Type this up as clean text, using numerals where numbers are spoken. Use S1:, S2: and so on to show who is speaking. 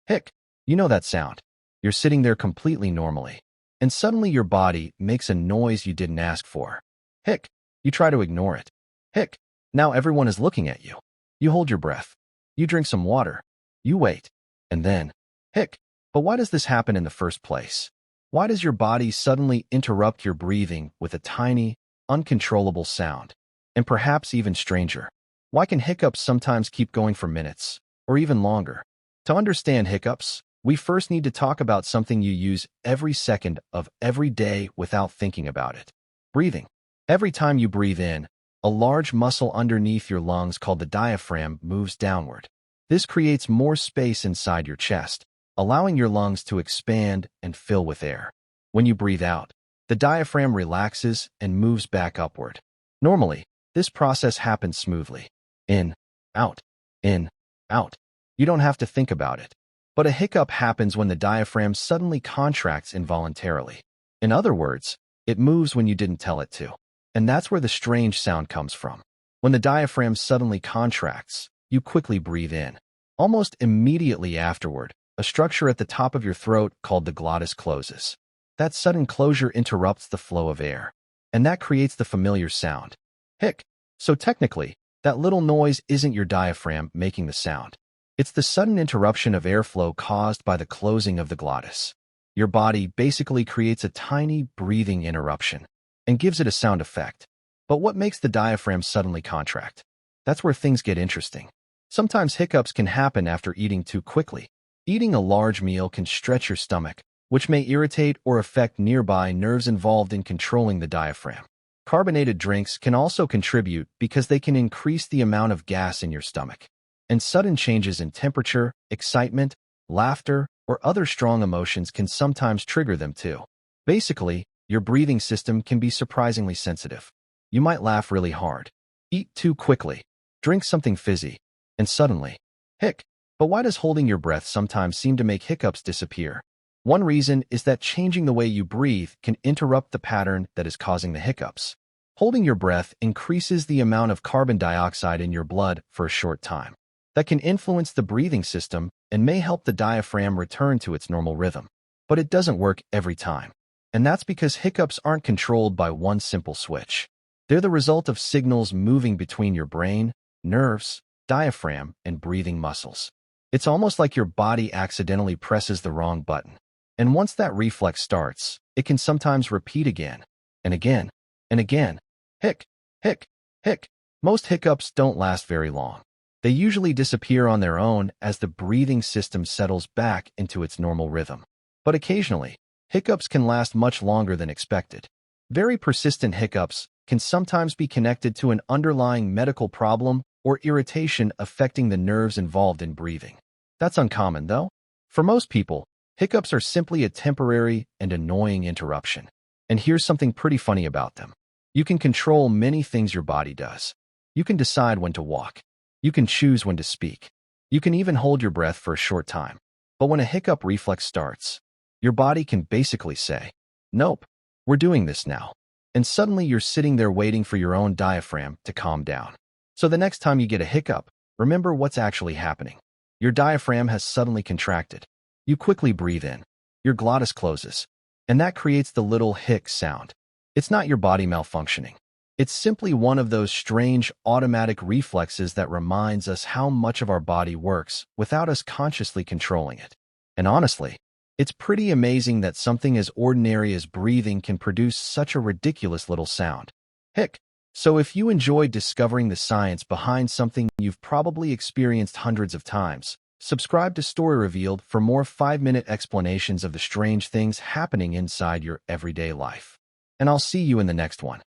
S1: Hic. You know that sound. You're sitting there completely normally, and suddenly your body makes a noise you didn't ask for. Hic. You try to ignore it. Hic. Now everyone is looking at you. You hold your breath. You drink some water. You wait. And then, hic. But why does this happen in the first place? Why does your body suddenly interrupt your breathing with a tiny, uncontrollable sound? And perhaps even stranger, why can hiccups sometimes keep going for minutes, or even longer? To understand hiccups, we first need to talk about something you use every second of every day without thinking about it. Breathing. Every time you breathe in, a large muscle underneath your lungs called the diaphragm moves downward. This creates more space inside your chest, allowing your lungs to expand and fill with air. When you breathe out, the diaphragm relaxes and moves back upward. Normally, this process happens smoothly. In, out, in, out. You don't have to think about it. But a hiccup happens when the diaphragm suddenly contracts involuntarily. In other words, it moves when you didn't tell it to. And that's where the strange sound comes from. When the diaphragm suddenly contracts, you quickly breathe in. Almost immediately afterward, a structure at the top of your throat called the glottis closes. That sudden closure interrupts the flow of air, and that creates the familiar sound. Hic. So technically, that little noise isn't your diaphragm making the sound. It's the sudden interruption of airflow caused by the closing of the glottis. Your body basically creates a tiny breathing interruption and gives it a sound effect. But what makes the diaphragm suddenly contract? That's where things get interesting. Sometimes hiccups can happen after eating too quickly. Eating a large meal can stretch your stomach, which may irritate or affect nearby nerves involved in controlling the diaphragm. Carbonated drinks can also contribute because they can increase the amount of gas in your stomach. And sudden changes in temperature, excitement, laughter, or other strong emotions can sometimes trigger them too. Basically, your breathing system can be surprisingly sensitive. You might laugh really hard, eat too quickly, drink something fizzy, and suddenly, hic. But why does holding your breath sometimes seem to make hiccups disappear? One reason is that changing the way you breathe can interrupt the pattern that is causing the hiccups. Holding your breath increases the amount of carbon dioxide in your blood for a short time. That can influence the breathing system and may help the diaphragm return to its normal rhythm. But it doesn't work every time. And that's because hiccups aren't controlled by one simple switch. They're the result of signals moving between your brain, nerves, diaphragm, and breathing muscles. It's almost like your body accidentally presses the wrong button. And once that reflex starts, it can sometimes repeat again, and again, and again. Hic, hic, hic. Most hiccups don't last very long. They usually disappear on their own as the breathing system settles back into its normal rhythm. But occasionally, hiccups can last much longer than expected. Very persistent hiccups can sometimes be connected to an underlying medical problem or irritation affecting the nerves involved in breathing. That's uncommon, though. For most people, hiccups are simply a temporary and annoying interruption. And here's something pretty funny about them. You can control many things your body does. You can decide when to walk. You can choose when to speak. You can even hold your breath for a short time. But when a hiccup reflex starts, your body can basically say, "Nope, we're doing this now." And suddenly you're sitting there waiting for your own diaphragm to calm down. So the next time you get a hiccup, remember what's actually happening. Your diaphragm has suddenly contracted. You quickly breathe in. Your glottis closes. And that creates the little hic sound. It's not your body malfunctioning. It's simply one of those strange automatic reflexes that reminds us how much of our body works without us consciously controlling it. And honestly, it's pretty amazing that something as ordinary as breathing can produce such a ridiculous little sound. Hic. So if you enjoyed discovering the science behind something you've probably experienced hundreds of times, subscribe to Story Revealed for more 5-minute explanations of the strange things happening inside your everyday life. And I'll see you in the next one.